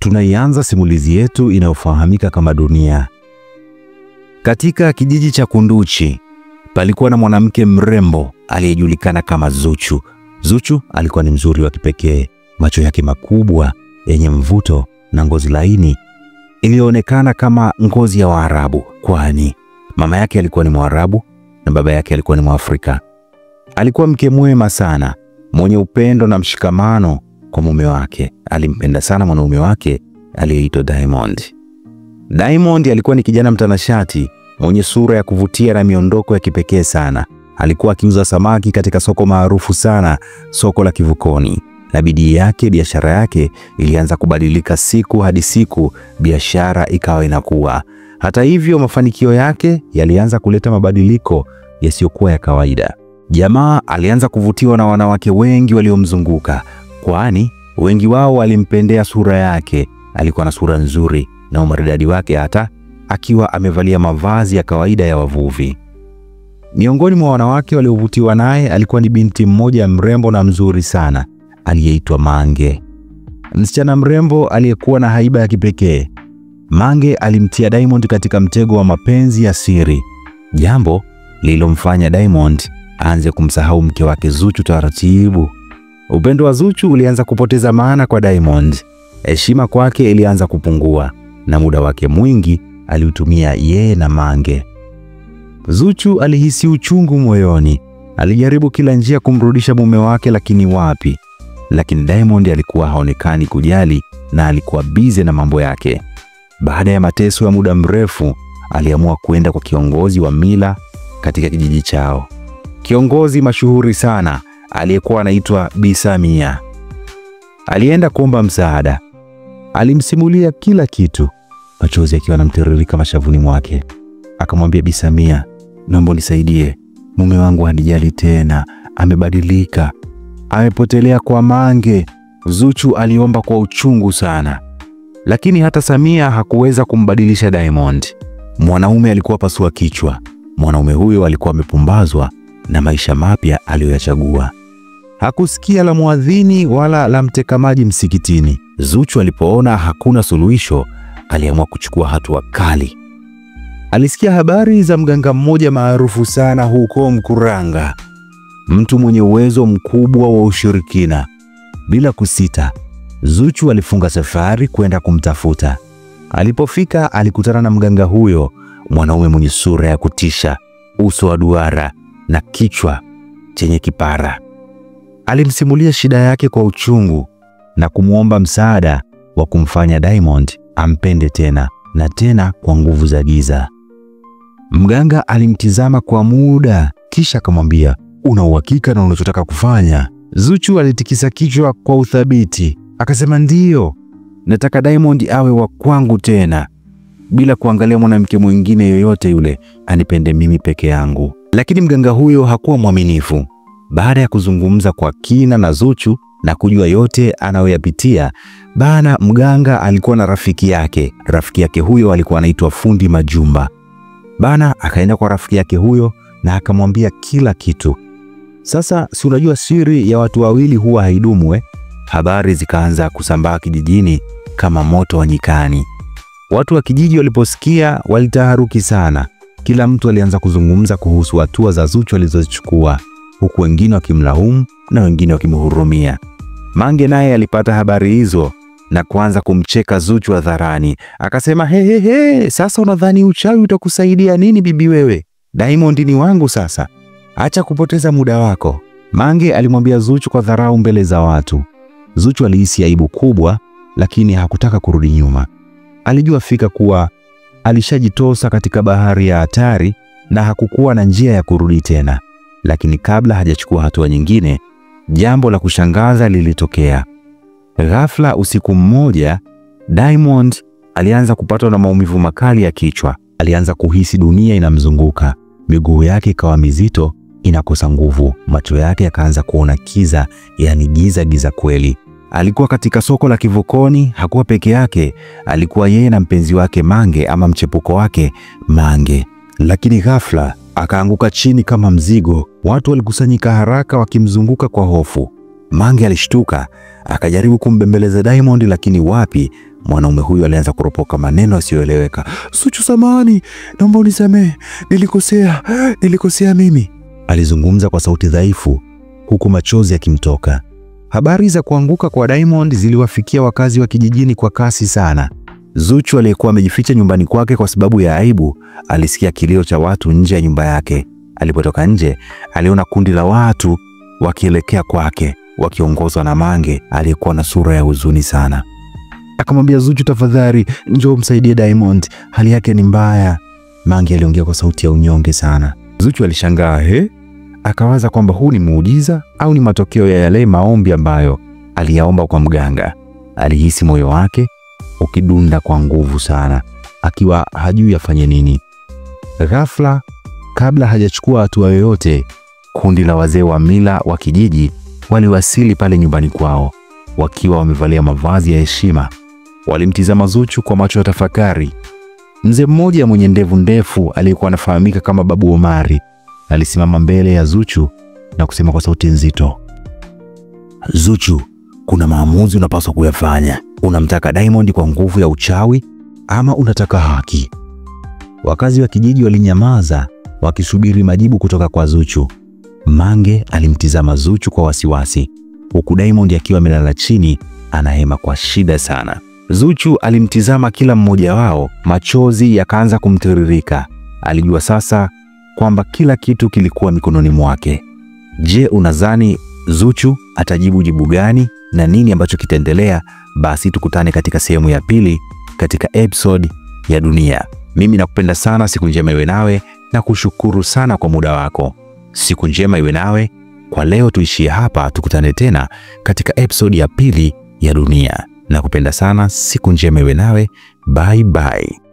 tunaianza simulizi yetu inayofahamika kama Dunia. Katika kijiji cha Kunduchi, palikuwa na mwanamke mrembo aliyejulikana kama Zuchu. Zuchu alikuwa ni mzuri wa kipekee, macho yake makubwa yenye mvuto na ngozi laini iliyoonekana kama ngozi ya Waarabu, kwani mama yake alikuwa ni Mwarabu na baba yake alikuwa ni Mwafrika. Alikuwa mke mwema sana, mwenye upendo na mshikamano kwa mume wake. Alimpenda sana mwanaume wake aliyeitwa Diamond. Diamond alikuwa ni kijana mtanashati, mwenye sura ya kuvutia na miondoko ya kipekee sana. Alikuwa akiuza samaki katika soko maarufu sana, soko la Kivukoni. Na bidii yake, biashara yake ilianza kubadilika siku hadi siku, biashara ikawa inakuwa. Hata hivyo, mafanikio yake yalianza kuleta mabadiliko yasiyokuwa ya kawaida. Jamaa alianza kuvutiwa na wanawake wengi waliomzunguka, kwani wengi wao walimpendea sura yake. Alikuwa na sura nzuri na umaridadi wake, hata akiwa amevalia mavazi ya kawaida ya wavuvi. Miongoni mwa wanawake waliovutiwa naye alikuwa ni binti mmoja mrembo na mzuri sana aliyeitwa Mange. Msichana mrembo aliyekuwa na haiba ya kipekee. Mange alimtia Diamond katika mtego wa mapenzi ya siri, jambo lililomfanya Diamond aanze kumsahau mke wake Zuchu taratibu. Upendo wa Zuchu ulianza kupoteza maana kwa Diamond. Heshima kwake ilianza kupungua na muda wake mwingi aliutumia yeye na Mange. Zuchu alihisi uchungu moyoni. Alijaribu kila njia kumrudisha mume wake, lakini wapi. Lakini Diamond alikuwa haonekani kujali na alikuwa bize na mambo yake. Baada ya mateso ya muda mrefu, aliamua kwenda kwa kiongozi wa mila katika kijiji chao. Kiongozi mashuhuri sana aliyekuwa anaitwa Bi Samia. Alienda kuomba msaada. Alimsimulia kila kitu, machozi yakiwa yanamtiririka mashavuni mwake. Akamwambia Bi Samia, naomba nisaidie. Mume wangu hanijali tena, amebadilika. Amepotelea kwa Mange. Zuchu aliomba kwa uchungu sana. Lakini hata Samia hakuweza kumbadilisha Diamond. Mwanaume alikuwa pasua kichwa. Mwanaume huyo alikuwa amepumbazwa na maisha mapya aliyoyachagua. Hakusikia la muadhini wala la mteka maji msikitini. Zuchu alipoona hakuna suluhisho, aliamua kuchukua hatua kali. Alisikia habari za mganga mmoja maarufu sana huko Mkuranga, mtu mwenye uwezo mkubwa wa ushirikina. Bila kusita, Zuchu alifunga safari kwenda kumtafuta. Alipofika, alikutana na mganga huyo, mwanaume mwenye sura ya kutisha, uso wa duara na kichwa chenye kipara. Alimsimulia shida yake kwa uchungu na kumwomba msaada wa kumfanya Diamond ampende tena na tena kwa nguvu za giza. Mganga alimtizama kwa muda, kisha akamwambia, una uhakika na unachotaka kufanya? Zuchu alitikisa kichwa kwa uthabiti, akasema, ndiyo, nataka Diamond awe wa kwangu tena, bila kuangalia mwanamke mwingine yoyote yule, anipende mimi peke yangu. Lakini mganga huyo hakuwa mwaminifu. Baada ya kuzungumza kwa kina na Zuchu na kujua yote anayoyapitia, bana, mganga alikuwa na rafiki yake. Rafiki yake huyo alikuwa anaitwa Fundi Majumba. Bana akaenda kwa rafiki yake huyo na akamwambia kila kitu. Sasa si unajua siri ya watu wawili huwa haidumu. Habari zikaanza kusambaa kijijini kama moto wa nyikani. Watu wa kijiji waliposikia walitaharuki sana. Kila mtu alianza kuzungumza kuhusu hatua za Zuchu alizozichukua, huku wengine wakimlaumu na wengine wakimhurumia. Mange naye alipata habari hizo na kuanza kumcheka Zuchu hadharani. Akasema, he, sasa unadhani uchawi utakusaidia nini bibi wewe? Diamond ni wangu sasa. Acha kupoteza muda wako. Mange alimwambia Zuchu kwa dharau mbele za watu. Zuchu alihisi aibu kubwa, lakini hakutaka kurudi nyuma. Alijua fika kuwa alishajitosa katika bahari ya hatari na hakukuwa na njia ya kurudi tena. Lakini kabla hajachukua hatua nyingine, jambo la kushangaza lilitokea. Ghafla usiku mmoja, Diamond alianza kupatwa na maumivu makali ya kichwa. Alianza kuhisi dunia inamzunguka. Miguu yake ikawa mizito, inakosa nguvu. Macho yake yakaanza kuona kiza, yani giza kweli. Alikuwa katika soko la Kivukoni, hakuwa peke yake. Alikuwa yeye na mpenzi wake Mange, ama mchepuko wake Mange. Lakini ghafla akaanguka chini kama mzigo. Watu walikusanyika haraka wakimzunguka kwa hofu. Mange alishtuka, akajaribu kumbembeleza Diamond, lakini wapi, Mwanaume huyu alianza kuropoka maneno yasiyoeleweka. Zuchu, samahani, naomba unisamehe, nilikosea mimi, alizungumza kwa sauti dhaifu huku machozi yakimtoka. Habari za kuanguka kwa Diamond ziliwafikia wakazi wa kijijini kwa kasi sana. Zuchu aliyekuwa amejificha nyumbani kwake kwa sababu ya aibu, alisikia kilio cha watu nje ya nyumba yake. Alipotoka nje, aliona kundi la watu wakielekea kwake, wakiongozwa na Mange aliyekuwa na sura ya huzuni sana. Akamwambia Zuchu, tafadhali njoo msaidie Diamond, hali yake ni mbaya. Mange aliongea kwa sauti ya unyonge sana. Zuchu alishangaa, akawaza kwamba huu ni muujiza au ni matokeo ya yale maombi ambayo aliyaomba kwa mganga. Alihisi moyo wake ukidunda kwa nguvu sana, akiwa hajui afanye nini. Ghafla, kabla hajachukua hatua yoyote, kundi la wazee wa mila wa kijiji waliwasili pale nyumbani kwao, wakiwa wamevalia mavazi ya heshima. Walimtizama Zuchu kwa macho ya tafakari. Mzee mmoja mwenye ndevu ndefu aliyekuwa anafahamika kama Babu Omari alisimama mbele ya Zuchu na kusema kwa sauti nzito, Zuchu, kuna maamuzi unapaswa kuyafanya. Unamtaka Diamond kwa nguvu ya uchawi ama unataka haki? Wakazi wa kijiji walinyamaza wakisubiri majibu kutoka kwa Zuchu. Mange alimtizama Zuchu kwa wasiwasi, huku Diamond akiwa amelala chini anahema kwa shida sana. Zuchu alimtizama kila mmoja wao, machozi yakaanza kumtiririka. Alijua sasa kwamba kila kitu kilikuwa mikononi mwake. Je, unadhani Zuchu atajibu jibu gani na nini ambacho kitaendelea? Basi tukutane katika sehemu ya pili katika episode ya Dunia. Mimi nakupenda sana, siku njema iwe nawe na kushukuru sana kwa muda wako. Siku njema iwe nawe. Kwa leo tuishie hapa, tukutane tena katika episode ya pili ya Dunia. Nakupenda sana, siku njema iwe nawe. Bye bye.